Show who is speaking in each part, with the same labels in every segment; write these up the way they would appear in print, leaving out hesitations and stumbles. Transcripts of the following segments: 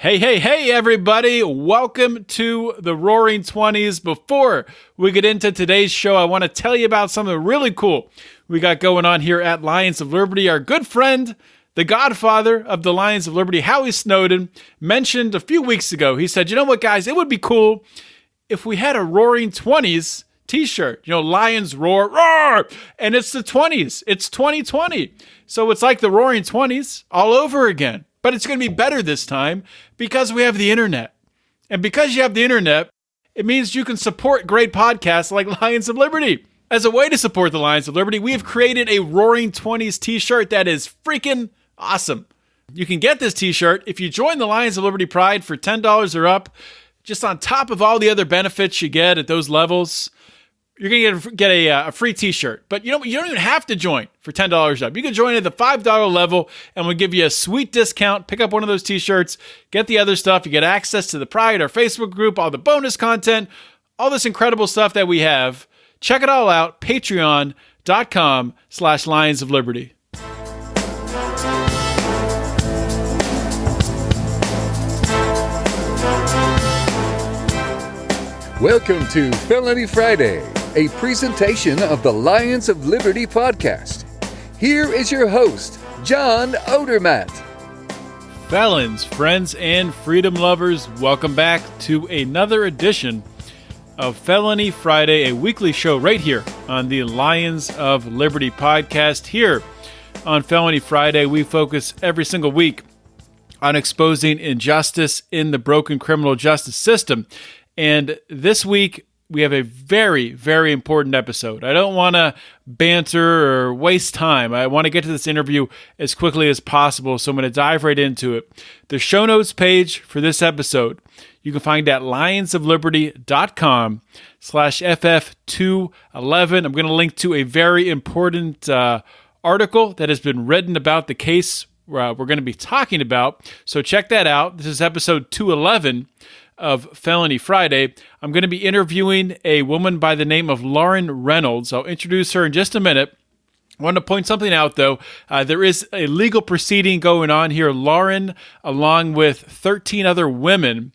Speaker 1: Hey, everybody. Welcome to the Roaring 20s. Before we get into today's show, I want to tell you about something really cool we got going on here at Lions of Liberty. Our good friend, the godfather of the Lions of Liberty, Howie Snowden, mentioned a few weeks ago. He said, you know what, guys, it would be cool if we had a Roaring 20s t-shirt. Lions roar, roar! And it's the 20s. It's 2020. So it's like the Roaring 20s all over again. But it's going to be better this time because we have the internet. And because you have the internet, it means you can support great podcasts like Lions of Liberty. As a way to support the Lions of Liberty, we have created a Roaring 20s t-shirt that is freaking awesome. You can get this t-shirt if you join the Lions of Liberty Pride for $10 or up. Just on top of all the other benefits you get at those levels, you're going to get a free t-shirt. But you don't even have to join for $10 up. You can join at the $5 level, and we'll give you a sweet discount. Pick up one of those t-shirts, get the other stuff. You get access to the Pride, our Facebook group, all the bonus content, all this incredible stuff that we have. Check it all out, patreon.com/Lions of Liberty.
Speaker 2: Welcome to Felony Friday, a presentation of the Lions of Liberty podcast. Here is your host, John Odermatt.
Speaker 1: Felons, friends, and freedom lovers, welcome back to another edition of Felony Friday, a weekly show right here on the Lions of Liberty podcast. Here on Felony Friday, we focus every single week on exposing injustice in the broken criminal justice system. And this week, we have a very, very important episode. I don't want to banter or waste time. I want to get to this interview as quickly as possible, so I'm going to dive right into it. The show notes page for this episode, you can find at lionsofliberty.com/FF211. I'm going to link to a very important article that has been written about the case we're going to be talking about. So check that out. This is episode 211 of Felony Friday. I'm going to be interviewing a woman by the name of Lauren Reynolds. I'll introduce her in just a minute. I want to point something out, though. There is a legal proceeding going on here. Lauren, along with 13 other women,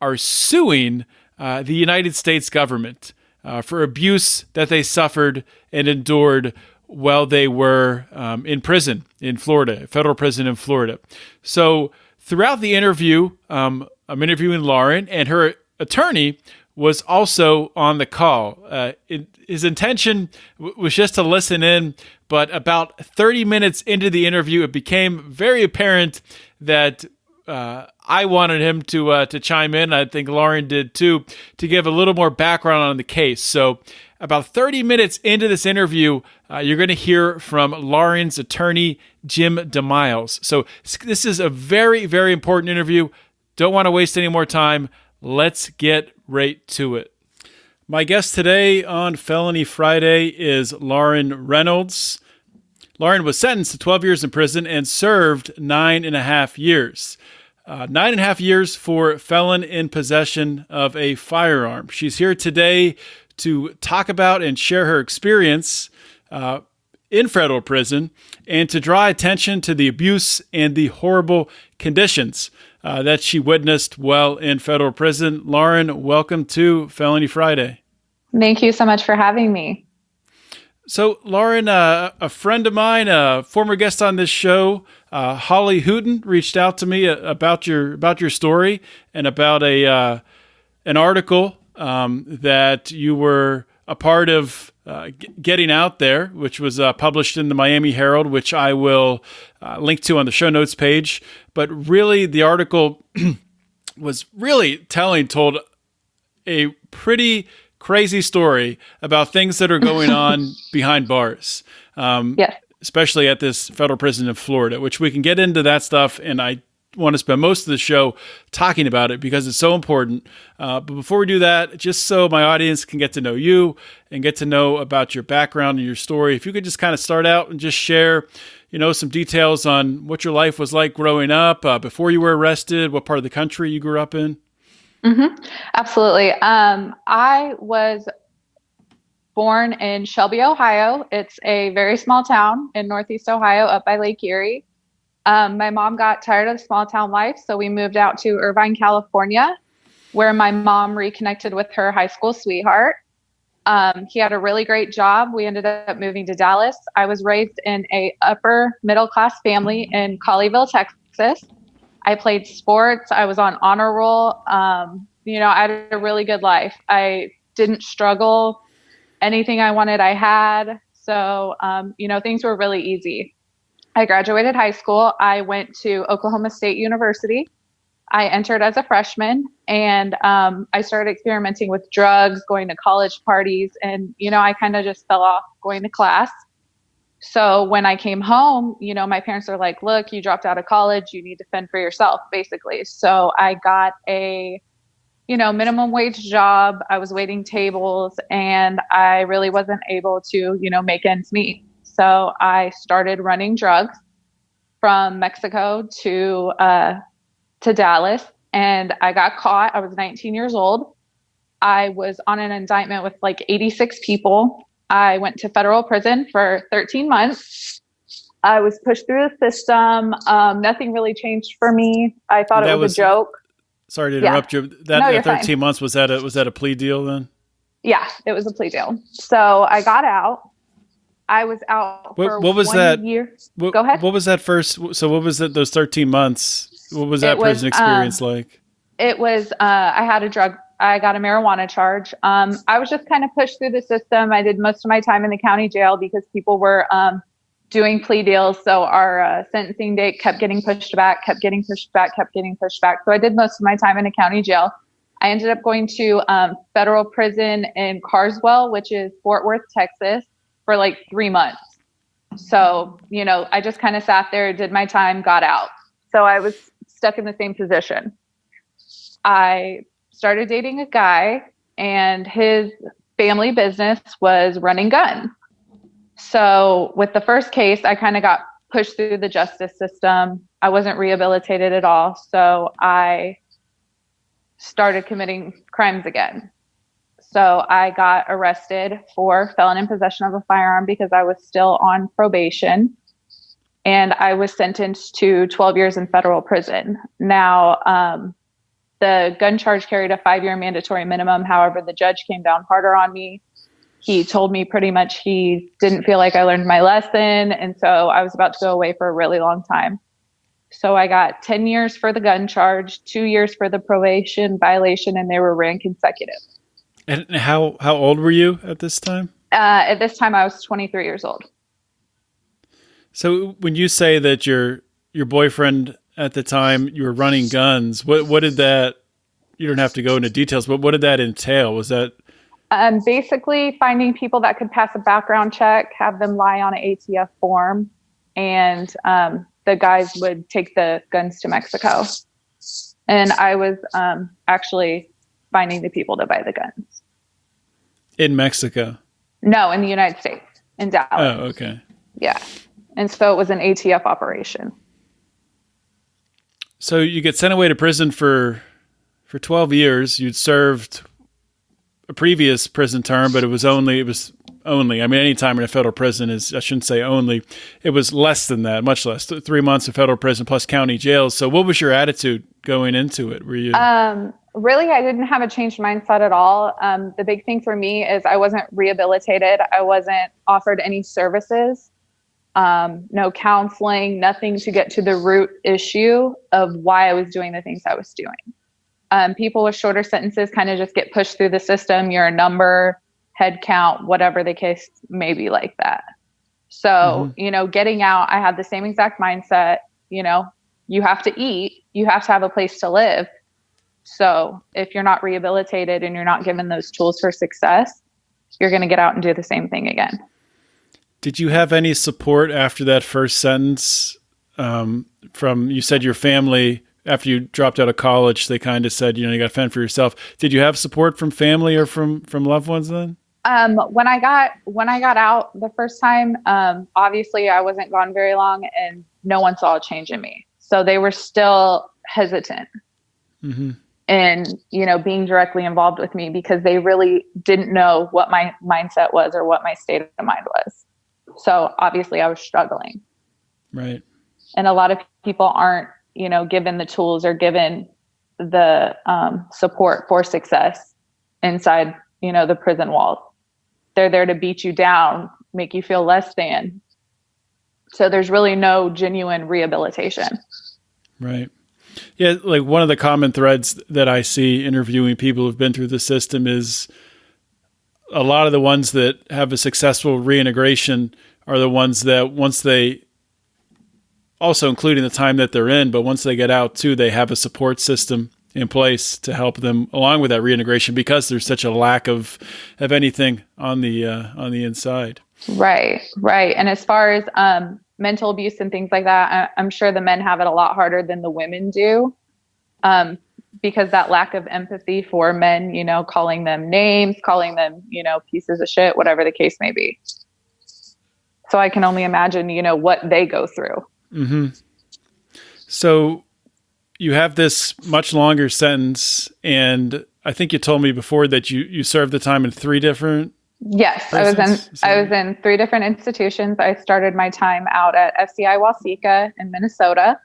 Speaker 1: are suing the United States government for abuse that they suffered and endured while they were in prison in Florida, federal prison in Florida. So throughout the interview, I'm interviewing Lauren, and her attorney was also on the call. His intention was just to listen in, but about 30 minutes into the interview, it became very apparent that I wanted him to chime in. I think Lauren did too, to give a little more background on the case. So about 30 minutes into this interview, you're going to hear from Lauren's attorney, Jim DeMiles. So this is a very, very important interview. Don't want to waste any more time. Let's get right to it. My guest today on Felony Friday is Lauren Reynolds. Lauren was sentenced to 12 years in prison and served 9.5 years. 9.5 years for felon in possession of a firearm. She's here today to talk about and share her experience in federal prison and to draw attention to the abuse and the horrible conditions that she witnessed while in federal prison. Lauren, welcome to Felony Friday.
Speaker 3: Thank you so much for having me.
Speaker 1: So, Lauren, a friend of mine, a former guest on this show, Holly Hooten, reached out to me about your story and about an article that you were a part of getting out there, which was published in the Miami Herald, which I will link to on the show notes page. But really, the article was really told a pretty crazy story about things that are going on behind bars,
Speaker 3: Yes.
Speaker 1: especially at this federal prison in Florida, which we can get into that stuff. And I want to spend most of the show talking about it because it's so important. But before we do that, just so my audience can get to know you and get to know about your background and your story, if you could just kind of start out and just share, some details on what your life was like growing up, before you were arrested, what part of the country you grew up in.
Speaker 3: Mm-hmm. Absolutely. I was born in Shelby, Ohio. It's a very small town in Northeast Ohio up by Lake Erie. My mom got tired of small town life, so we moved out to Irvine, California, where my mom reconnected with her high school sweetheart. He had a really great job. We ended up moving to Dallas. I was raised in a upper middle class family in Colleyville, Texas. I played sports. I was on honor roll. I had a really good life. I didn't struggle. Anything I wanted, I had. So, things were really easy. I graduated high school. I went to Oklahoma State University. I entered as a freshman, and I started experimenting with drugs, going to college parties, and, I kind of just fell off going to class. So when I came home, my parents are like, look, you dropped out of college, you need to fend for yourself, basically. So I got a, minimum wage job. I was waiting tables, and I really wasn't able to, make ends meet. So I started running drugs from Mexico to Dallas, and I got caught. I was 19 years old. I was on an indictment with like 86 people. I went to federal prison for 13 months. I was pushed through the system. Nothing really changed for me. I thought it was a joke.
Speaker 1: Sorry to interrupt you. That 13 months, was that a plea deal then?
Speaker 3: Yeah, it was a plea deal. So I got out. I was out for
Speaker 1: what was
Speaker 3: 1
Speaker 1: that
Speaker 3: year. Go ahead.
Speaker 1: What was that first? So what was those 13 months? What was that prison experience like?
Speaker 3: It was, I got a marijuana charge. I was just kind of pushed through the system. I did most of my time in the county jail because people were doing plea deals. So our sentencing date kept getting pushed back. So I did most of my time in a county jail. I ended up going to federal prison in Carswell, which is Fort Worth, Texas, for like 3 months. So, I just kind of sat there, did my time, got out. So I was stuck in the same position. I started dating a guy, and his family business was running guns. So with the first case, I kind of got pushed through the justice system. I wasn't rehabilitated at all. So I started committing crimes again. So I got arrested for felon in possession of a firearm because I was still on probation. And I was sentenced to 12 years in federal prison. Now, the gun charge carried a 5-year mandatory minimum. However, the judge came down harder on me. He told me pretty much he didn't feel like I learned my lesson. And so I was about to go away for a really long time. So I got 10 years for the gun charge, 2 years for the probation violation, and they were ran consecutive.
Speaker 1: And how old were you at this time?
Speaker 3: At this time, I was 23 years old.
Speaker 1: So when you say that your boyfriend at the time, you were running guns, what did that, you don't have to go into details, but what did that entail? Was that?
Speaker 3: Basically finding people that could pass a background check, have them lie on an ATF form, and the guys would take the guns to Mexico. And I was actually finding the people to buy the guns.
Speaker 1: In Mexico?
Speaker 3: No, in the United States, in Dallas.
Speaker 1: Oh, okay.
Speaker 3: Yeah. And so it was an ATF operation.
Speaker 1: So you get sent away to prison for 12 years. You'd served a previous prison term, but it was only, I mean, any time in a federal prison is, I shouldn't say only, it was less than that, much less, 3 months of federal prison plus county jails. So what was your attitude going into it? Were you?
Speaker 3: Really, I didn't have a changed mindset at all. The big thing for me is I wasn't rehabilitated. I wasn't offered any services, no counseling, nothing to get to the root issue of why I was doing the things I was doing. People with shorter sentences kind of just get pushed through the system. You're a number, head count, whatever the case may be like that. So, getting out, I had the same exact mindset. You have to eat, you have to have a place to live. So if you're not rehabilitated and you're not given those tools for success, you're going to get out and do the same thing again.
Speaker 1: Did you have any support after that first sentence from, you said your family, after you dropped out of college, they kind of said, you got to fend for yourself. Did you have support from family or from loved ones then?
Speaker 3: When I got out the first time, obviously I wasn't gone very long and no one saw a change in me. So they were still hesitant. Mm-hmm. And, being directly involved with me because they really didn't know what my mindset was or what my state of mind was. So obviously I was struggling.
Speaker 1: Right.
Speaker 3: And a lot of people aren't, given the tools or given the support for success inside, the prison walls. They're there to beat you down, make you feel less than. So there's really no genuine rehabilitation.
Speaker 1: Right. Yeah. Like one of the common threads that I see interviewing people who've been through the system is a lot of the ones that have a successful reintegration are the ones that once they, also including the time that they're in, but once they get out too, they have a support system in place to help them along with that reintegration because there's such a lack of anything on the inside.
Speaker 3: Right. And as far as mental abuse and things like that, I'm sure the men have it a lot harder than the women do, because that lack of empathy for men, calling them names, calling them, pieces of shit, whatever the case may be. So I can only imagine, what they go through.
Speaker 1: Mm-hmm. So you have this much longer sentence, and I think you told me before that you served the time in 3 different.
Speaker 3: Yes, prisons? I was in 3 different institutions. I started my time out at FCI Waseca in Minnesota.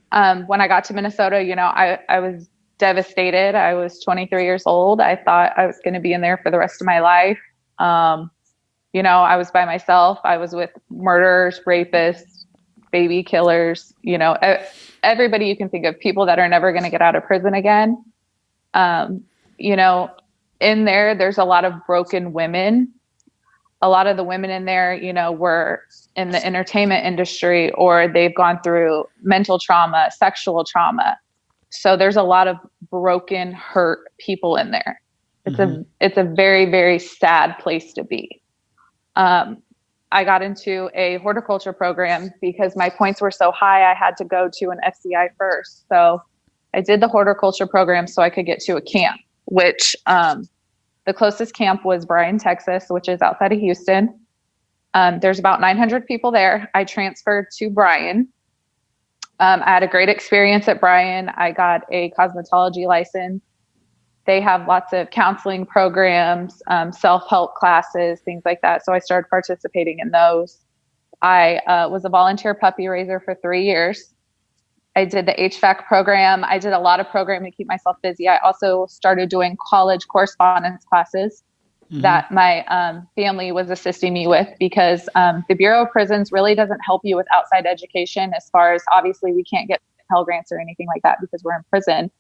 Speaker 3: When I got to Minnesota, I was devastated. I was 23 years old. I thought I was going to be in there for the rest of my life. I was by myself. I was with murderers, rapists, baby killers, everybody you can think of, people that are never going to get out of prison again. In there's a lot of broken women. A lot of the women in there, were in the entertainment industry, or they've gone through mental trauma, sexual trauma. So there's a lot of broken, hurt people in there. It's a very, very sad place to be. I got into a horticulture program because my points were so high. I had to go to an FCI first. So I did the horticulture program so I could get to a camp, which the closest camp was Bryan, Texas, which is outside of Houston. There's about 900 people there. I transferred to Bryan. I had a great experience at Bryan. I got a cosmetology license. They have lots of counseling programs, self-help classes, things like that. So I started participating in those. I was a volunteer puppy raiser for 3 years. I did the HVAC program. I did a lot of programming to keep myself busy. I also started doing college correspondence classes that my family was assisting me with, because the Bureau of Prisons really doesn't help you with outside education, as far as, obviously we can't get Pell Grants or anything like that because we're in prison.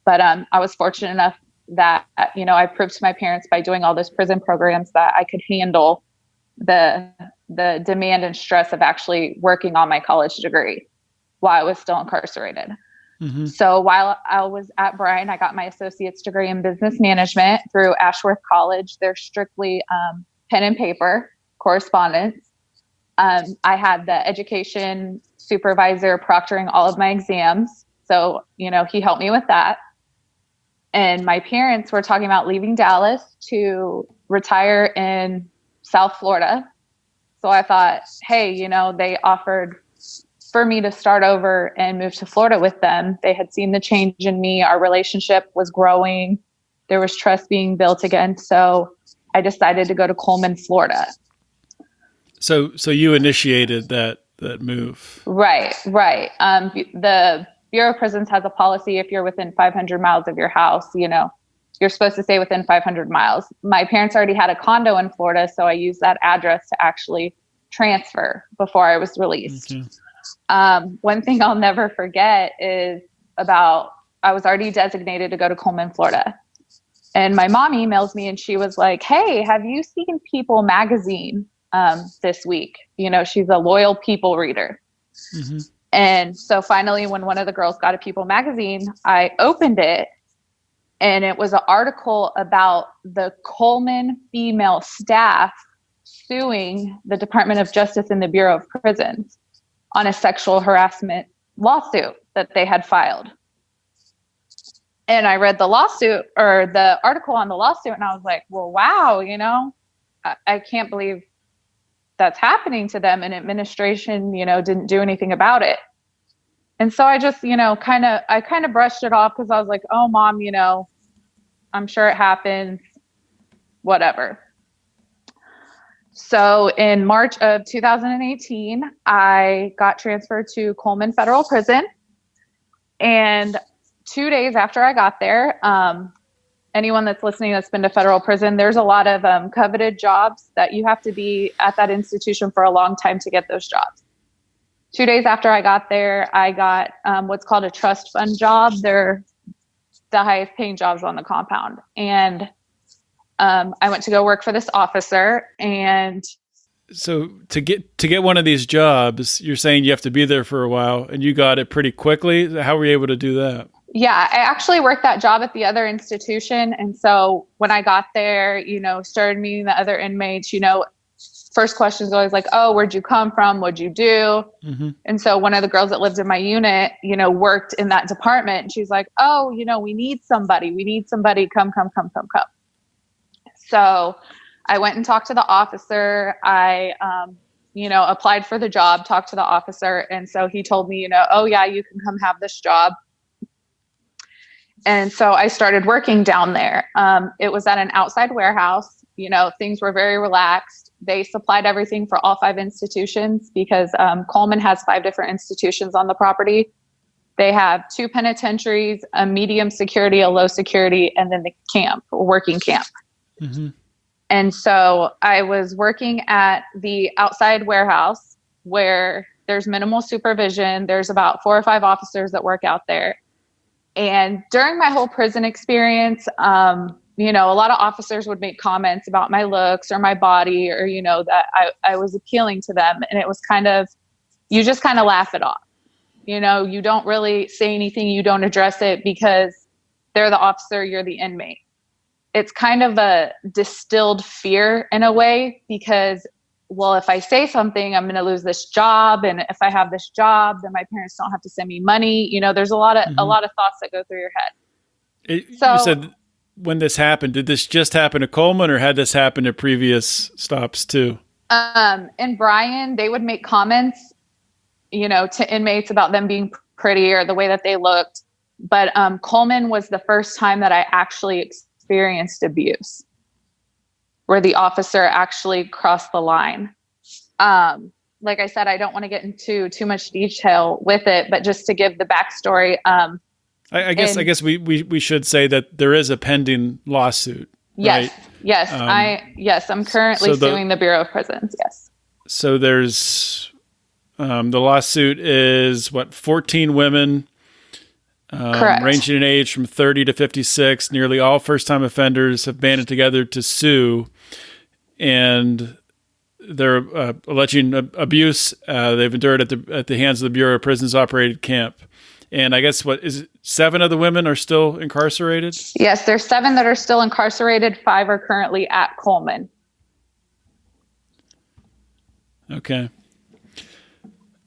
Speaker 3: But I was fortunate enough that, I proved to my parents by doing all those prison programs that I could handle the demand and stress of actually working on my college degree while I was still incarcerated. So while I was at Bryan, I got my associate's degree in business management through Ashworth College. They're strictly pen and paper correspondence. I had the education supervisor proctoring all of my exams. So, he helped me with that. And my parents were talking about leaving Dallas to retire in South Florida. So I thought, hey, they offered for me to start over and move to Florida with them. They had seen the change in me. Our relationship was growing. There was trust being built again. So I decided to go to Coleman, Florida. So
Speaker 1: you initiated that move.
Speaker 3: Right. The Bureau of Prisons has a policy: if you're within 500 miles of your house, you're supposed to stay within 500 miles. My parents already had a condo in Florida, so I used that address to actually transfer before I was released. Okay. One thing I'll never forget is I was already designated to go to Coleman, Florida. And my mom emails me and she was like, hey, have you seen People magazine this week? She's a loyal People reader. And so finally, when one of the girls got a People magazine, I opened it, and it was an article about the Coleman female staff suing the Department of Justice and the Bureau of Prisons on a sexual harassment lawsuit that they had filed. And I read the lawsuit, or the article on the lawsuit, and I was like, well, wow, I can't believe that's happening to them, and administration, didn't do anything about it. And so I just, kind of brushed it off, because I was like, oh, Mom, I'm sure it happens, whatever. So in March of 2018, I got transferred to Coleman Federal Prison. And 2 days after I got there, anyone that's listening that's been to federal prison, there's a lot of coveted jobs that you have to be at that institution for a long time to get those jobs. 2 days after I got there, I got what's called a trust fund job. They're the highest paying jobs on the compound. And I went to go work for this officer. And
Speaker 1: so to get one of these jobs, you're saying you have to be there for a while, and you got it pretty quickly. How were you able to do that?
Speaker 3: Yeah, I actually worked that job at the other institution. And so when I got there, started meeting the other inmates, first question is always like, oh, where'd you come from? What'd you do? Mm-hmm. And so one of the girls that lived in my unit, worked in that department. And she's like, oh, we need somebody. Come. So I went and talked to the officer. I, applied for the job, talked to the officer. And so he told me, oh yeah, you can come have this job. And so I started working down there. It was at an outside warehouse. Things were very relaxed. They supplied everything for all 5 institutions because Coleman has 5 different institutions on the property. They have 2 penitentiaries, a medium security, a low security, and then the camp, working camp. Mm-hmm. And so I was working at the outside warehouse where there's minimal supervision. There's about 4 or 5 officers that work out there. And during my whole prison experience, a lot of officers would make comments about my looks or my body or, that I was appealing to them. And it was you just kind of laugh it off. You don't really say anything. You don't address it because they're the officer, you're the inmate. It's kind of a distilled fear in a way because, well, if I say something, I'm going to lose this job. And if I have this job, then my parents don't have to send me money. There's a lot of thoughts that go through your head.
Speaker 1: You said when this happened, did this just happen to Coleman or had this happened at previous stops too?
Speaker 3: In Bryan, they would make comments, to inmates about them being pretty or the way that they looked. But Coleman was the first time that I actually experienced abuse, where the officer actually crossed the line. Like I said, I don't want to get into too much detail with it, but just to give the backstory.
Speaker 1: I guess we should say that there is a pending lawsuit.
Speaker 3: Yes,
Speaker 1: right?
Speaker 3: Yes. I'm currently suing the Bureau of Prisons. Yes.
Speaker 1: So there's the lawsuit is 14 women.
Speaker 3: Correct.
Speaker 1: Ranging in age from 30 to 56. Nearly all first-time offenders have banded together to sue, and they're alleging abuse they've endured at the hands of the Bureau of Prisons operated camp. And I guess 7 of the women are still incarcerated?
Speaker 3: Yes, there's 7 that are still incarcerated. 5 are currently at Coleman.
Speaker 1: Okay.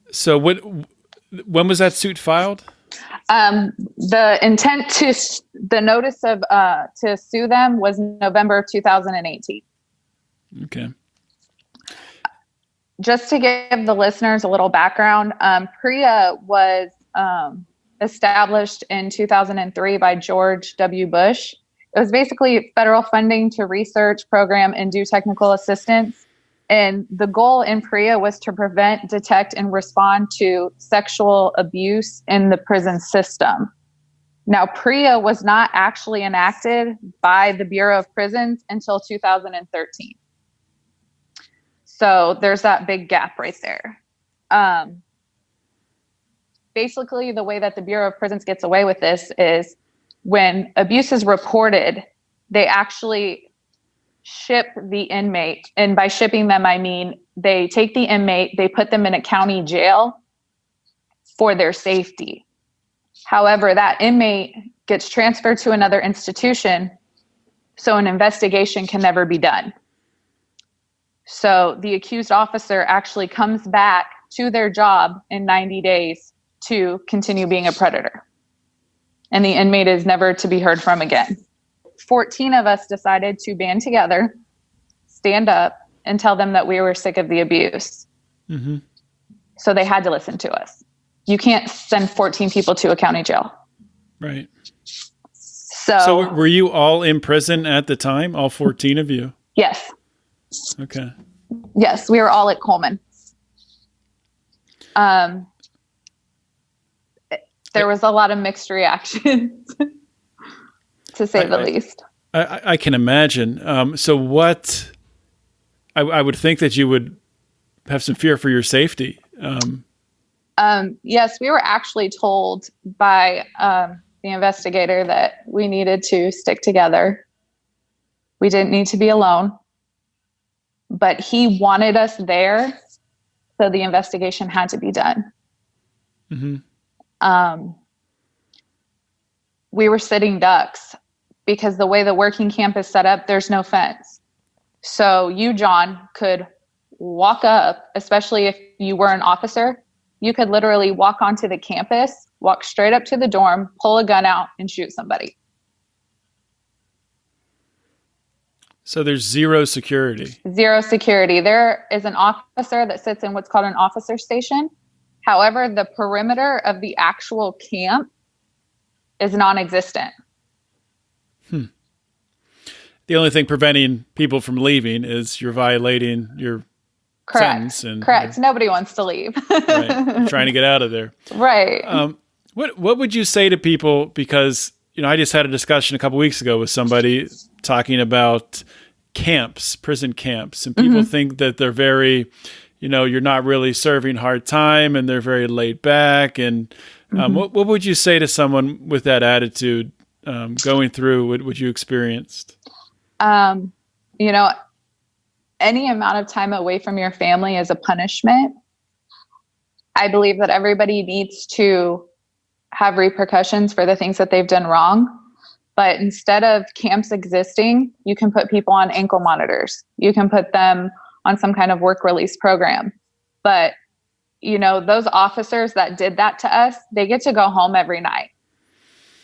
Speaker 1: So when was that suit filed?
Speaker 3: The intent the notice of to sue them was November of 2018.
Speaker 1: Okay.
Speaker 3: Just to give the listeners a little background, PREA was established in 2003 by George W. Bush. It was basically federal funding to research, program, and do technical assistance. And the goal in PREA was to prevent, detect, and respond to sexual abuse in the prison system. Now, PREA was not actually enacted by the Bureau of Prisons until 2013. So there's that big gap right there. Basically, the way that the Bureau of Prisons gets away with this is when abuse is reported, they actually ship the inmate. And by shipping them, I mean they take the inmate, they put them in a county jail for their safety. However, that inmate gets transferred to another institution, so an investigation can never be done. So the accused officer actually comes back to their job in 90 days to continue being a predator. And the inmate is never to be heard from again. 14 of us decided to band together, stand up, and tell them that we were sick of the abuse. Mm-hmm. So they had to listen to us. You can't send 14 people to a county jail.
Speaker 1: Right.
Speaker 3: So
Speaker 1: were you all in prison at the time, all 14 of you?
Speaker 3: Yes.
Speaker 1: Okay.
Speaker 3: Yes, we were all at Coleman. There was a lot of mixed reactions, to say the least.
Speaker 1: I can imagine. So what, I would think that you would have some fear for your safety.
Speaker 3: Yes, we were actually told by the investigator that we needed to stick together. We didn't need to be alone, but he wanted us there, so the investigation had to be done. Mm-hmm. We were sitting ducks because the way the working camp is set up, there's no fence. So you, John, could walk up, especially if you were an officer, you could literally walk onto the campus, walk straight up to the dorm, pull a gun out, and shoot somebody.
Speaker 1: So there's zero security.
Speaker 3: Zero security. There is an officer that sits in what's called an officer station. However, the perimeter of the actual camp is non-existent.
Speaker 1: The only thing preventing people from leaving is you're violating your sentence.
Speaker 3: Correct. Nobody wants to leave.
Speaker 1: Right. Trying to get out of there.
Speaker 3: Right.
Speaker 1: What would you say to people? Because, I just had a discussion a couple weeks ago with somebody talking about camps, prison camps, and people think that they're very, you're not really serving hard time and they're very laid back. And what would you say to someone with that attitude going through what you experienced?
Speaker 3: Any amount of time away from your family is a punishment. I believe that everybody needs to have repercussions for the things that they've done wrong. But instead of camps existing, you can put people on ankle monitors. You can put them on some kind of work release program. But, those officers that did that to us, they get to go home every night,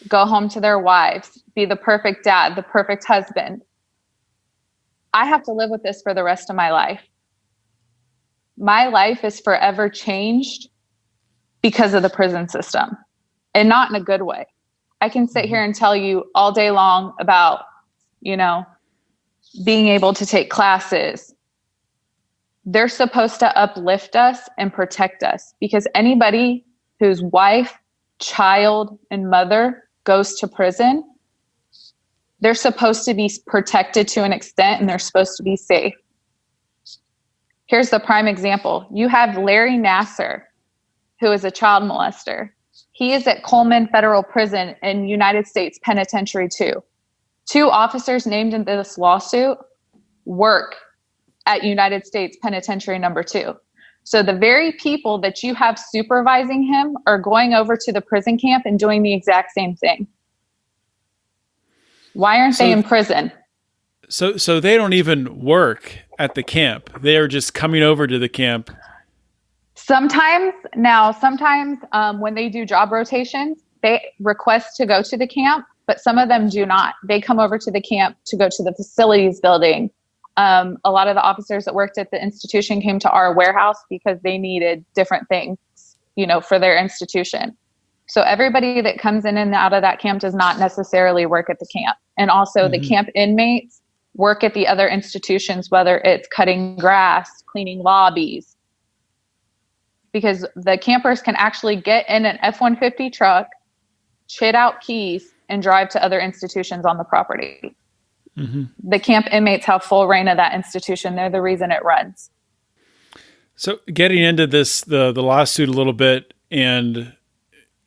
Speaker 3: go home to their wives, be the perfect dad, the perfect husband. I have to live with this for the rest of my life. My life is forever changed because of the prison system, and not in a good way. I can sit here and tell you all day long about, being able to take classes. They're supposed to uplift us and protect us, because anybody whose wife, child, and mother goes to prison, they're supposed to be protected to an extent, and they're supposed to be safe. Here's the prime example. You have Larry Nasser, who is a child molester. He is at Coleman Federal Prison in United States Penitentiary 2. 2 officers named in this lawsuit work at United States Penitentiary number 2. So the very people that you have supervising him are going over to the prison camp and doing the exact same thing. Why aren't they in prison?
Speaker 1: So they don't even work at the camp. They are just coming over to the camp.
Speaker 3: Sometimes when they do job rotations, they request to go to the camp, but some of them do not. They come over to the camp to go to the facilities building. A lot of the officers that worked at the institution came to our warehouse because they needed different things, for their institution. So everybody that comes in and out of that camp does not necessarily work at the camp. And also the camp inmates work at the other institutions, whether it's cutting grass, cleaning lobbies, because the campers can actually get in an F-150 truck, chit out keys, and drive to other institutions on the property. The camp inmates have full reign of that institution. They're the reason it runs.
Speaker 1: So getting into this, the lawsuit a little bit, and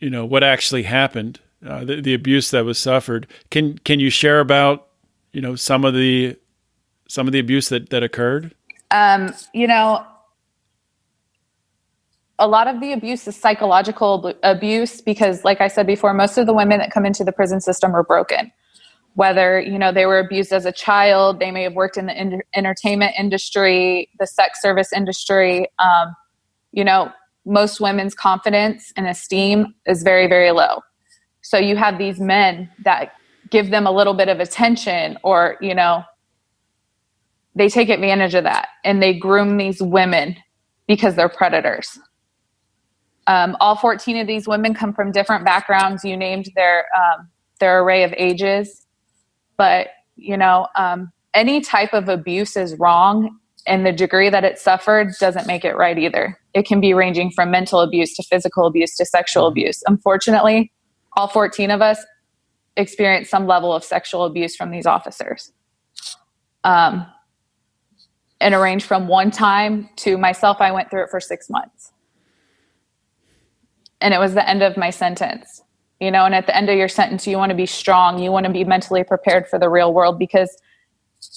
Speaker 1: what actually happened, the abuse that was suffered. Can you share about some of the abuse that occurred? A lot of the abuse is psychological abuse because, like I said before, most of the women that come into the prison system are broken. Whether, they were abused as a child, they may have worked in the entertainment industry, the sex service industry. Most women's confidence and esteem is very, very low. So you have these men that give them a little bit of attention, or, they take advantage of that and they groom these women because they're predators. All 14 of these women come from different backgrounds. You named their array of ages, but any type of abuse is wrong.
Speaker 3: And the degree that it suffered doesn't make it right either. It can be ranging from mental abuse to physical abuse to sexual abuse. Unfortunately, all 14 of us experienced some level of sexual abuse from these officers. And it ranged from one time to myself, I went through it for 6 months. And it was the end of my sentence. You know, and at the end of your sentence, you want to be strong. You want to be mentally prepared for the real world because,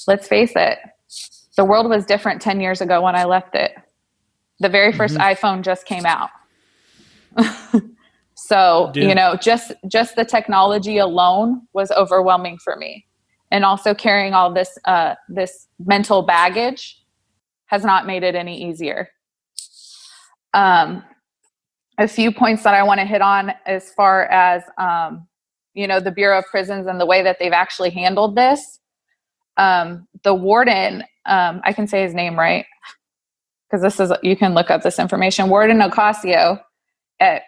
Speaker 3: let's face it, the world was different 10 years ago when I left it. The very first iPhone just came out. So, you know, just the technology alone was overwhelming for me. And also carrying all this, this mental baggage has not made it any easier. A few points that I want to hit on as far as, you know, the Bureau of Prisons and the way that they've actually handled this. The warden, I can say his name, right? Because this is, you can look up this information. Warden Ocasio at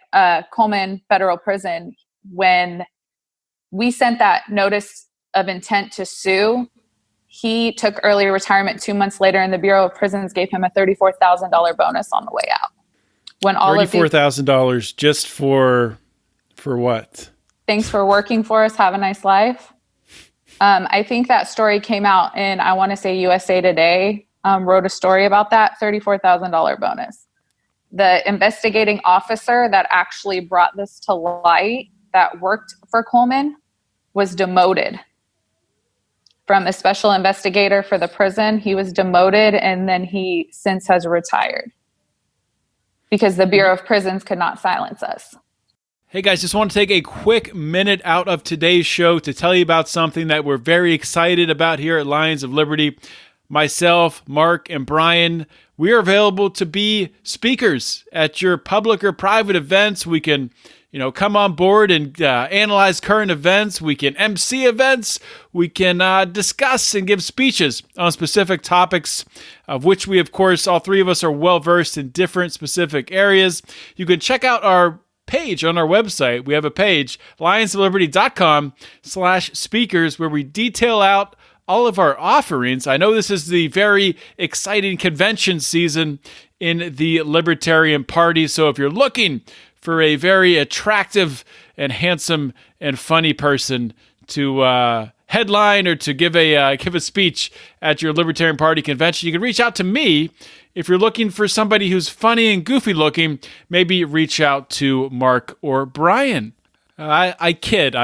Speaker 3: Coleman Federal Prison, when we sent that notice of intent to sue, he took early retirement 2 months later, and the Bureau of Prisons gave him a $34,000 bonus on the way out. When all
Speaker 1: $34,000 just for what? Thanks
Speaker 3: for working for us. Have a nice life. I think that story came out in, I want to say USA Today wrote a story about that $34,000 bonus. The investigating officer that actually brought this to light that worked for Coleman was demoted from a special investigator for the prison. He was demoted, and then he since has retired because the Bureau of Prisons could not silence us.
Speaker 1: Hey guys, just want to take a quick minute out of today's show to tell you about something that we're very excited about here at Lions of Liberty. Myself, Mark, and Brian, we are available to be speakers at your public or private events. We can, you know, come on board and analyze current events. We can MC events. We can discuss and give speeches on specific topics, of which we, of course, all three of us are well-versed in different specific areas. You can check out our page on our website. We have a page, lionsofliberty.com/speakers, where we detail out all of our offerings. I know this is the very exciting convention season in the Libertarian Party. So if you're looking for a very attractive and handsome and funny person to headline or to give a speech at your Libertarian Party convention, you can reach out to me. If you're looking for somebody who's funny and goofy looking, maybe reach out to Mark or Brian. I kid,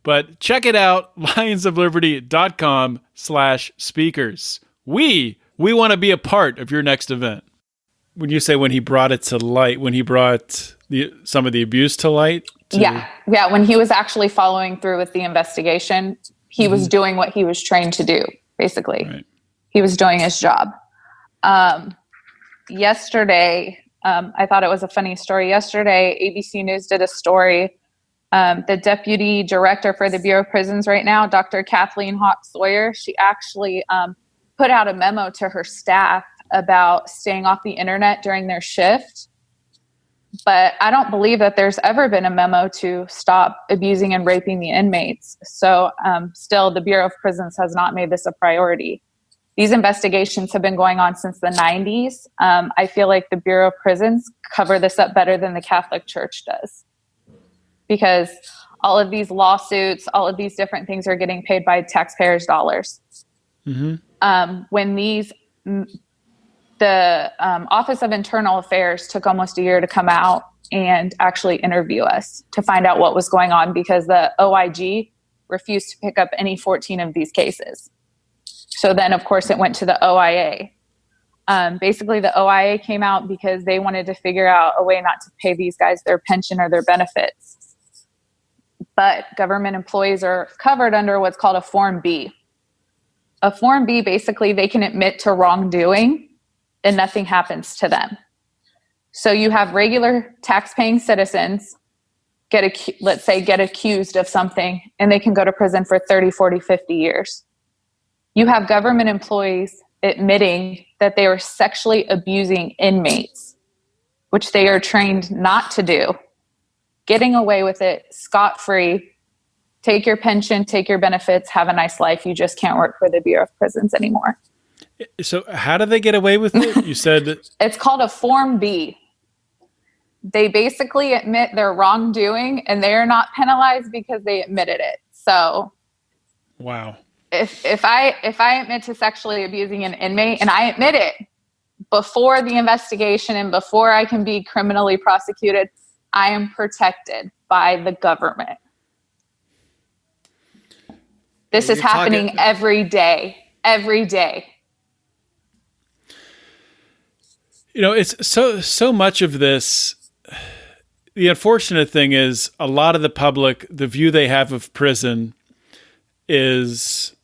Speaker 1: but check it out, lionsofliberty.com/speakers. We want to be a part of your next event. When you say when he brought it to light, when he brought some of the abuse to light?
Speaker 3: Yeah, when he was actually following through with the investigation, he was doing what he was trained to do, basically. Right. He was doing his job. Yesterday, I thought it was a funny story. Yesterday, ABC News did a story. The deputy director for the Bureau of Prisons right now, Dr. Kathleen Hawk Sawyer, she actually put out a memo to her staff about staying off the internet during their shift. But I don't believe that there's ever been a memo to stop abusing and raping the inmates. So still, the Bureau of Prisons has not made this a priority. These investigations have been going on since the 90s. I feel like the Bureau of Prisons cover this up better than the Catholic Church does, because all of these lawsuits, all of these different things are getting paid by taxpayers' dollars. When the Office of Internal Affairs took almost a year to come out and actually interview us to find out what was going on, because the OIG refused to pick up any 14 of these cases. So then, of course, it went to the OIA. Basically, the OIA came out because they wanted to figure out a way not to pay these guys their pension or their benefits. But government employees are covered under what's called a Form B. A Form B, basically, they can admit to wrongdoing and nothing happens to them. So you have regular tax-paying citizens get accused of something, and they can go to prison for 30, 40, 50 years. You have government employees admitting that they were sexually abusing inmates, which they are trained not to do, getting away with it scot-free. Take your pension, take your benefits, have a nice life. You just can't work for the Bureau of Prisons anymore.
Speaker 1: So how do they get away with it? You said
Speaker 3: It's called a Form B. They basically admit their wrongdoing, and they're not penalized because they admitted it. So,
Speaker 1: wow.
Speaker 3: If I admit to sexually abusing an inmate and I admit it before the investigation and before I can be criminally prosecuted, I am protected by the government. This is happening every day. Every day.
Speaker 1: You know, it's so much of this. The unfortunate thing is a lot of the public, the view they have of prison is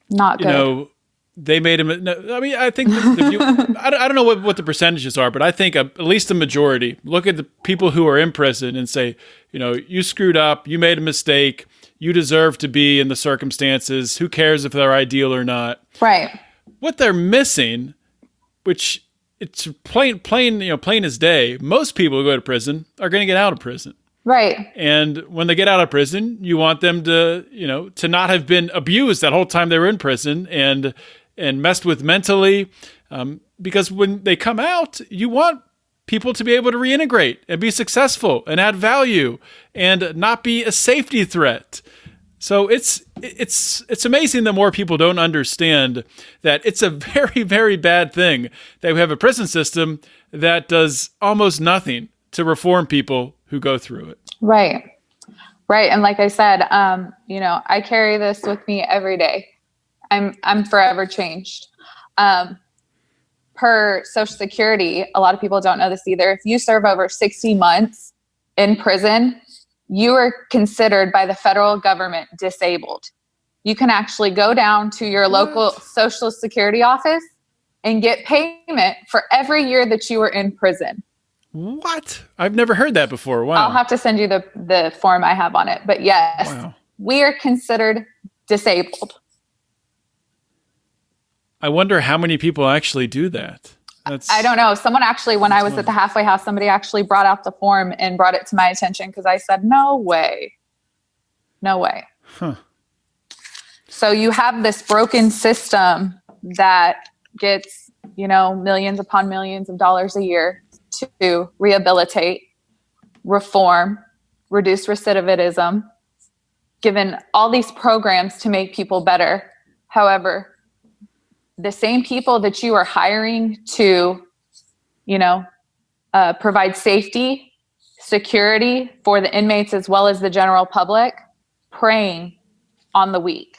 Speaker 3: not good.
Speaker 1: You know, they made him. I mean, I think the view, I don't know what the percentages are, but I think at least the majority look at the people who are in prison and say, you know, you screwed up, you made a mistake, you deserve to be in the circumstances. Who cares if they're ideal or not?
Speaker 3: Right.
Speaker 1: What they're missing, which it's plain as day. Most people who go to prison are going to get out of prison.
Speaker 3: Right.
Speaker 1: And when they get out of prison, you want them to, you know, to not have been abused that whole time they were in prison and messed with mentally. Because when they come out, you want people to be able to reintegrate and be successful and add value and not be a safety threat. So it's amazing that more people don't understand that it's a very, very bad thing that we have a prison system that does almost nothing to reform people who go through it.
Speaker 3: Right. Right. And like I said, you know, I carry this with me every day. I'm forever changed. Per Social Security, a lot of people don't know this either. If you serve over 60 months in prison, you are considered by the federal government disabled. You can actually go down to your local Social Security office and get payment for every year that you were in prison.
Speaker 1: What? I've never heard that before. Wow.
Speaker 3: I'll have to send you the form I have on it. But yes, wow. We are considered disabled.
Speaker 1: I wonder how many people actually do that.
Speaker 3: I don't know. Someone actually, when I was at the halfway house, somebody actually brought out the form and brought it to my attention because I said, no way. No way.
Speaker 1: Huh.
Speaker 3: So you have this broken system that gets, you know, millions upon millions of dollars a year to rehabilitate, reform, reduce recidivism, given all these programs to make people better. However, the same people that you are hiring to, you know, provide safety, security for the inmates as well as the general public, preying on the weak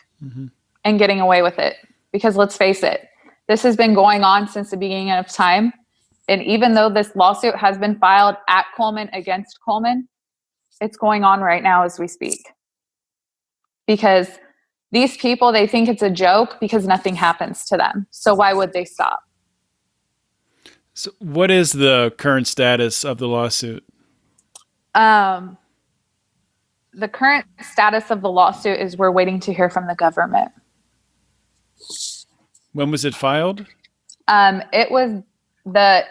Speaker 3: and getting away with it. Because let's face it, this has been going on since the beginning of time. And even though this lawsuit has been filed at Coleman against Coleman, it's going on right now as we speak. Because these people, they think it's a joke because nothing happens to them. So why would they stop?
Speaker 1: So what is the current status of the lawsuit?
Speaker 3: The current status of the lawsuit is we're waiting to hear from the government.
Speaker 1: When was it filed?
Speaker 3: It was the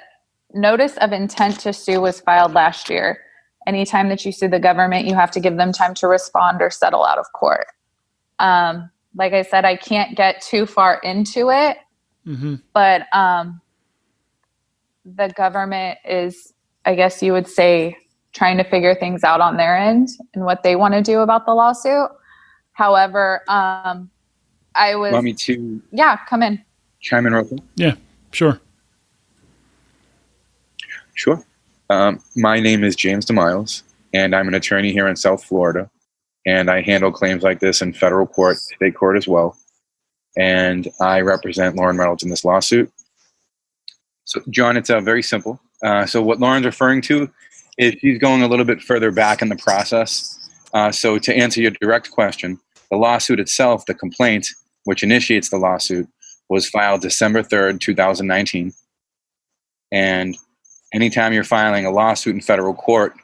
Speaker 3: notice of intent to sue was filed last year. Anytime that you sue the government, you have to give them time to respond or settle out of court. Like I said, I can't get too far into it, but the government is, I guess you would say, trying to figure things out on their end and what they want to do about the lawsuit. However, I was...
Speaker 4: Want me to...
Speaker 3: Yeah, come in.
Speaker 4: Chime in real quick?
Speaker 1: Yeah, sure.
Speaker 4: Sure. My name is James DeMiles, and I'm an attorney here in South Florida. And I handle claims like this in federal court, state court as well. And I represent Lauren Reynolds in this lawsuit. So, John, it's very simple. So what Lauren's referring to is she's going a little bit further back in the process. So to answer your direct question, the lawsuit itself, the complaint, which initiates the lawsuit, was filed December 3rd, 2019. And anytime you're filing a lawsuit in federal court,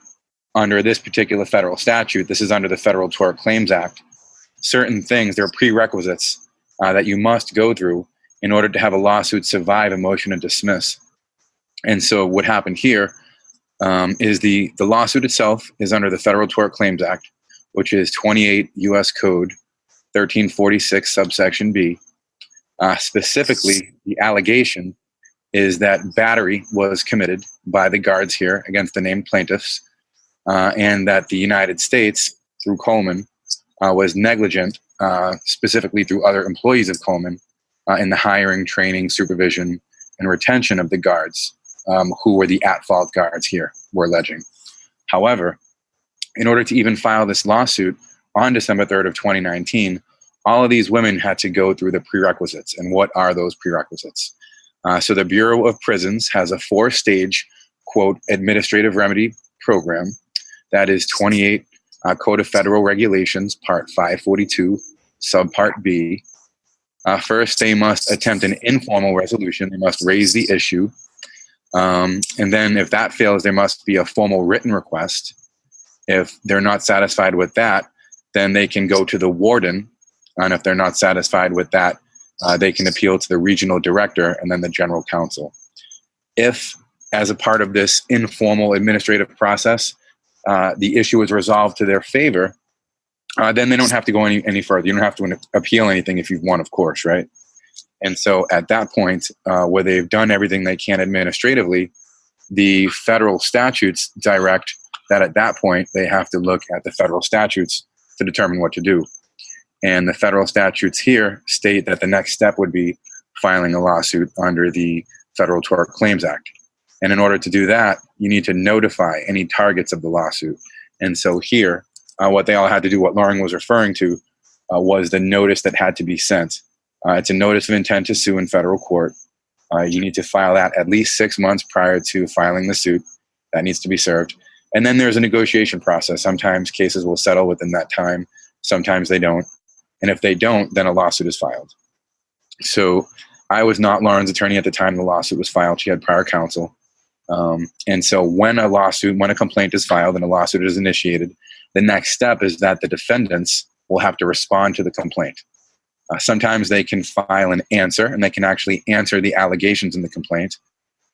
Speaker 4: under this particular federal statute, this is under the Federal Tort Claims Act, certain things, there are prerequisites that you must go through in order to have a lawsuit survive a motion to dismiss. And so what happened here is the lawsuit itself is under the Federal Tort Claims Act, which is 28 U.S. Code 1346 subsection B. Specifically, the allegation is that battery was committed by the guards here against the named plaintiffs, and that the United States, through Coleman, was negligent, specifically through other employees of Coleman, in the hiring, training, supervision, and retention of the guards, who were the at-fault guards here, we're alleging. However, in order to even file this lawsuit on December 3rd of 2019, all of these women had to go through the prerequisites. And what are those prerequisites? So the Bureau of Prisons has a 4-stage, quote, administrative remedy program that is 28 Code of Federal Regulations, Part 542, Subpart B. First, they must attempt an informal resolution. They must raise the issue. And then if that fails, there must be a formal written request. If they're not satisfied with that, then they can go to the warden. And if they're not satisfied with that, they can appeal to the regional director and then the general counsel. If, as a part of this informal administrative process, the issue is resolved to their favor, then they don't have to go any further. You don't have to appeal anything if you've won, of course, right? And so at that point, where they've done everything they can administratively, the federal statutes direct that at that point, they have to look at the federal statutes to determine what to do. And the federal statutes here state that the next step would be filing a lawsuit under the Federal Tort Claims Act. And in order to do that, you need to notify any targets of the lawsuit. And so here, what they all had to do, what Lauren was referring to, was the notice that had to be sent. It's a notice of intent to sue in federal court. You need to file that at least 6 months prior to filing the suit. That needs to be served. And then there's a negotiation process. Sometimes cases will settle within that time. Sometimes they don't. And if they don't, then a lawsuit is filed. So I was not Lauren's attorney at the time the lawsuit was filed. She had prior counsel. And so when a complaint is filed and a lawsuit is initiated, the next step is that the defendants will have to respond to the complaint. Sometimes they can file an answer, and they can actually answer the allegations in the complaint.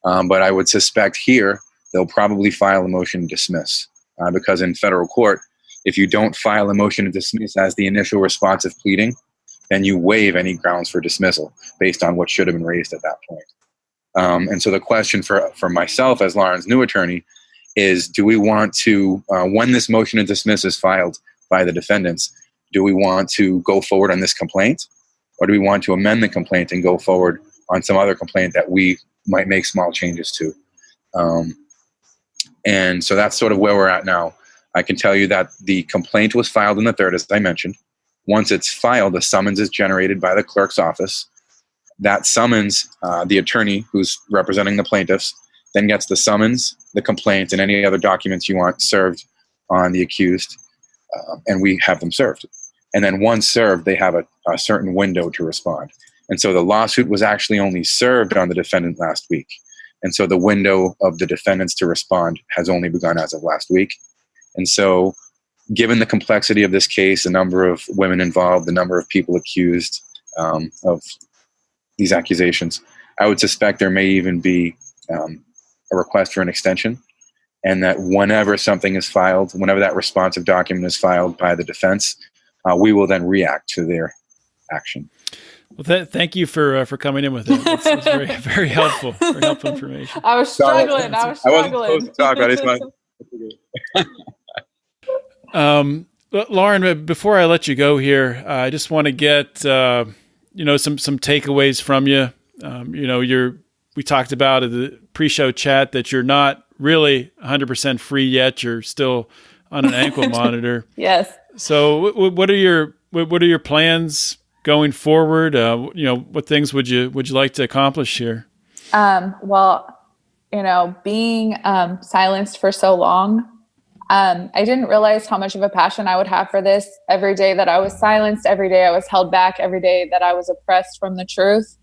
Speaker 4: But I would suspect here they'll probably file a motion to dismiss, because in federal court, if you don't file a motion to dismiss as the initial response of pleading, then you waive any grounds for dismissal based on what should have been raised at that point. And so the question for myself as Lauren's new attorney is, do we want to, when this motion to dismiss is filed by the defendants, do we want to go forward on this complaint, or do we want to amend the complaint and go forward on some other complaint that we might make small changes to? And so that's sort of where we're at now. I can tell you that the complaint was filed on the 3rd, as I mentioned. Once it's filed, a summons is generated by the clerk's office. That summons, the attorney who's representing the plaintiffs then gets the summons, the complaint, and any other documents you want served on the accused, and we have them served. And then once served, they have a certain window to respond. And so the lawsuit was actually only served on the defendant last week. And so the window of the defendants to respond has only begun as of last week. And so given the complexity of this case, the number of women involved, the number of people accused of these accusations, I would suspect there may even be a request for an extension, and that whenever something is filed, whenever that responsive document is filed by the defense, we will then react to their action.
Speaker 1: Well, thank you for coming in with it. It's very, very helpful. Very helpful information.
Speaker 3: I was struggling.
Speaker 4: I wasn't supposed to talk about it.
Speaker 1: Lauren, before I let you go here, I just want to get some takeaways from you. We talked about at the pre-show chat that you're not really 100% free yet. You're still on an ankle monitor.
Speaker 3: Yes.
Speaker 1: So what are your plans going forward? What things would you like to accomplish here?
Speaker 3: Being silenced for so long, I didn't realize how much of a passion I would have for this. Every day that I was silenced, every day I was held back, every day that I was oppressed from the truth.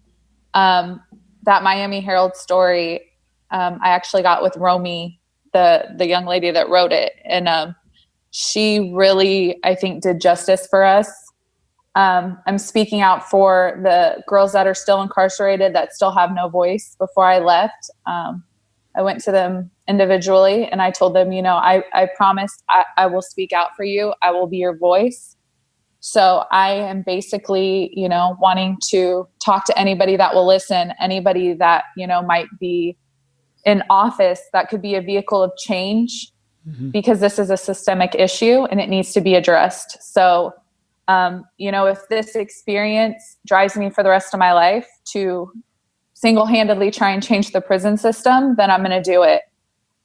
Speaker 3: That Miami Herald story, I actually got with Romy, the young lady that wrote it. And she really, I think, did justice for us. I'm speaking out for the girls that are still incarcerated, that still have no voice. Before I left, I went to them individually and I told them, I promised I will speak out for you. I will be your voice. So I am basically, wanting to talk to anybody that will listen, anybody that, might be in office that could be a vehicle of change, because this is a systemic issue and it needs to be addressed. So, if this experience drives me for the rest of my life to single-handedly try and change the prison system, then I'm going to do it.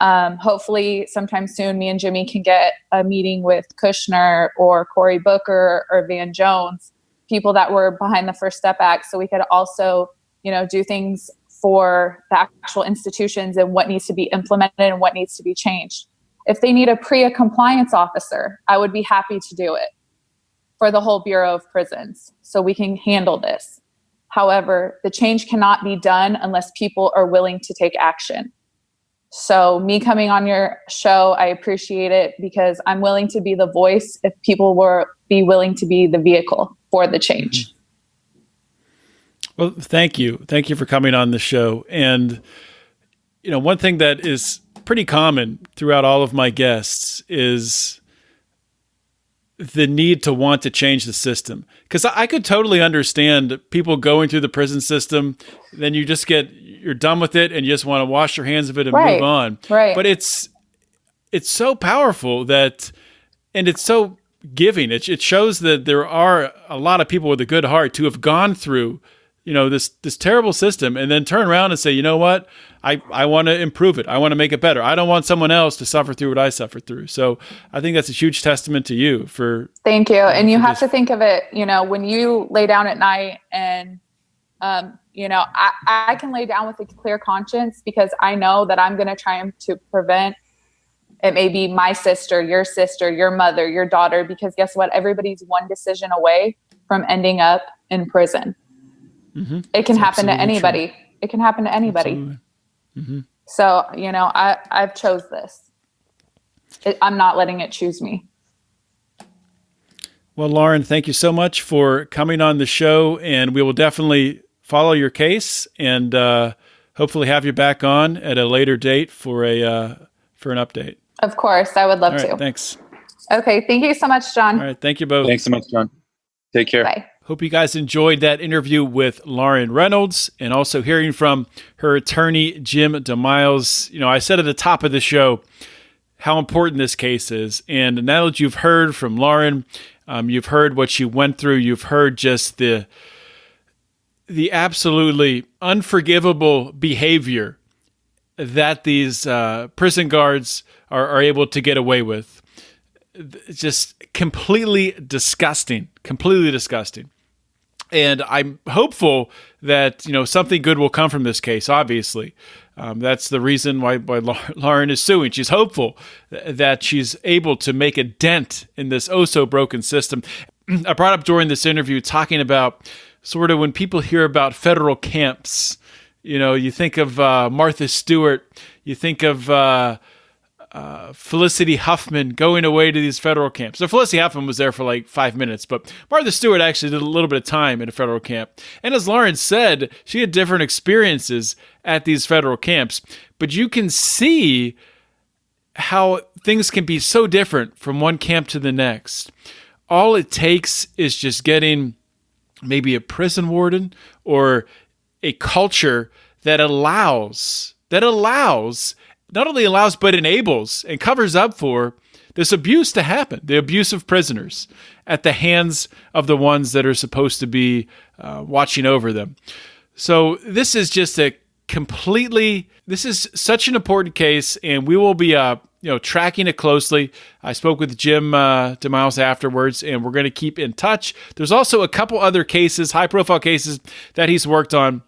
Speaker 3: Hopefully sometime soon, me and Jimmy can get a meeting with Kushner or Cory Booker or Van Jones, people that were behind the First Step Act. So we could also, do things for the actual institutions and what needs to be implemented and what needs to be changed. If they need a PREA compliance officer, I would be happy to do it for the whole Bureau of Prisons so we can handle this. However, the change cannot be done unless people are willing to take action. So me coming on your show, I appreciate it because I'm willing to be the voice if people were be willing to be the vehicle for the change.
Speaker 1: Well, thank you. Thank you for coming on the show. And, one thing that is pretty common throughout all of my guests is the need to want to change the system. Because I could totally understand people going through the prison system, then you're done with it and you just want to wash your hands of it and move on.
Speaker 3: Right.
Speaker 1: But it's so powerful and it's so giving. It shows that there are a lot of people with a good heart who have gone through, this terrible system and then turn around and say, you know what? I want to improve it. I want to make it better. I don't want someone else to suffer through what I suffered through. So I think that's a huge testament to you
Speaker 3: Thank you. And you have to think of it, when you lay down at night and, I can lay down with a clear conscience because I know that I'm going to try to prevent it. May be my sister, your mother, your daughter, because guess what? Everybody's one decision away from ending up in prison. It can happen to anybody. True. It can happen to anybody. So, I've chose this. I'm not letting it choose me.
Speaker 1: Well, Lauren, thank you so much for coming on the show, and we will definitely follow your case and hopefully have you back on at a later date for an update.
Speaker 3: Of course, I would love to.
Speaker 1: Thanks.
Speaker 3: Okay, thank you so much, John.
Speaker 1: All right, thank you both.
Speaker 4: Thanks so much, John. Take care.
Speaker 3: Bye.
Speaker 1: Hope you guys enjoyed that interview with Lauren Reynolds and also hearing from her attorney, Jim DeMiles. I said at the top of the show how important this case is. And now that you've heard from Lauren, you've heard what she went through, you've heard just the absolutely unforgivable behavior that these prison guards are able to get away with. It's just completely disgusting. And I'm hopeful that, something good will come from this case, obviously. That's the reason why Lauren is suing. She's hopeful that she's able to make a dent in this oh-so-broken system. I brought up during this interview talking about sort of when people hear about federal camps, you think of Martha Stewart, you think of Felicity Huffman going away to these federal camps. So Felicity Huffman was there for like 5 minutes, but Martha Stewart actually did a little bit of time in a federal camp. And as Lauren said, she had different experiences at these federal camps. But you can see how things can be so different from one camp to the next. All it takes is just getting maybe a prison warden or a culture that not only allows, but enables and covers up for this abuse to happen, the abuse of prisoners at the hands of the ones that are supposed to be watching over them. So this is just this is such an important case, and we will be tracking it closely. I spoke with Jim DeMiles afterwards, and we're going to keep in touch. There's also a couple other cases, high-profile cases, that he's worked on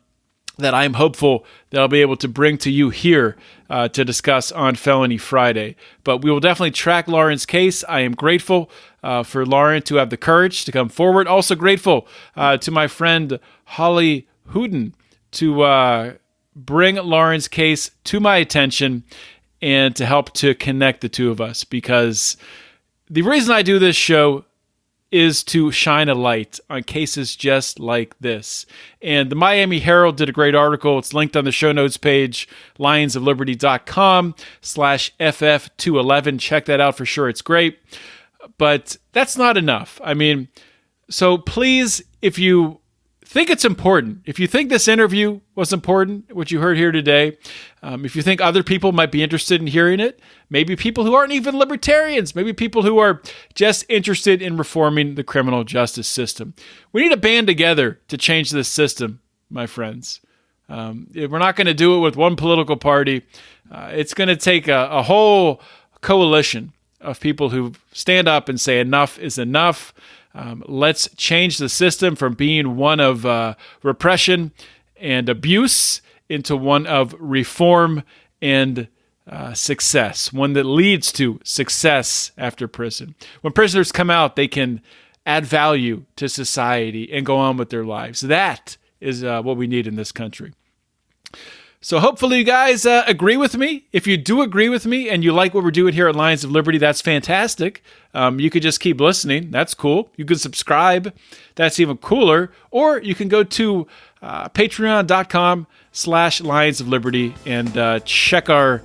Speaker 1: that I'm hopeful that I'll be able to bring to you here to discuss on Felony Friday. But we will definitely track Lauren's case. I am grateful for Lauren to have the courage to come forward. Also grateful to my friend Holly Hooten to bring Lauren's case to my attention and to help to connect the two of us. Because the reason I do this show is to shine a light on cases just like this. And the Miami Herald did a great article. It's linked on the show notes page, lionsofliberty.com/FF211. Check that out for sure. It's great. But that's not enough. I mean, So please, if you think it's important, if you think this interview was important, what you heard here today, if you think other people might be interested in hearing it, maybe people who aren't even libertarians, maybe people who are just interested in reforming the criminal justice system. We need to band together to change this system, my friends. We're not going to do it with one political party. It's going to take a whole coalition of people who stand up and say enough is enough. Let's change the system from being one of repression and abuse into one of reform and success, one that leads to success after prison. When prisoners come out, they can add value to society and go on with their lives. That is what we need in this country. So hopefully you guys agree with me. If you do agree with me and you like what we're doing here at Lions of Liberty, that's fantastic. You could just keep listening. That's cool. You can subscribe. That's even cooler. Or you can go to patreon.com/Lions of Liberty and check our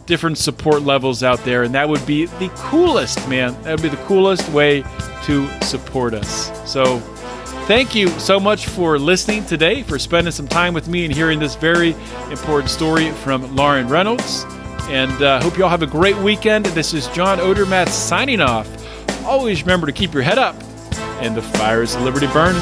Speaker 1: different support levels out there. And that would be the coolest, man. That would be the coolest way to support us. So thank you so much for listening today, for spending some time with me and hearing this very important story from Lauren Reynolds. And hope you all have a great weekend. This is John Odermatt signing off. Always remember to keep your head up and the fires of liberty burning.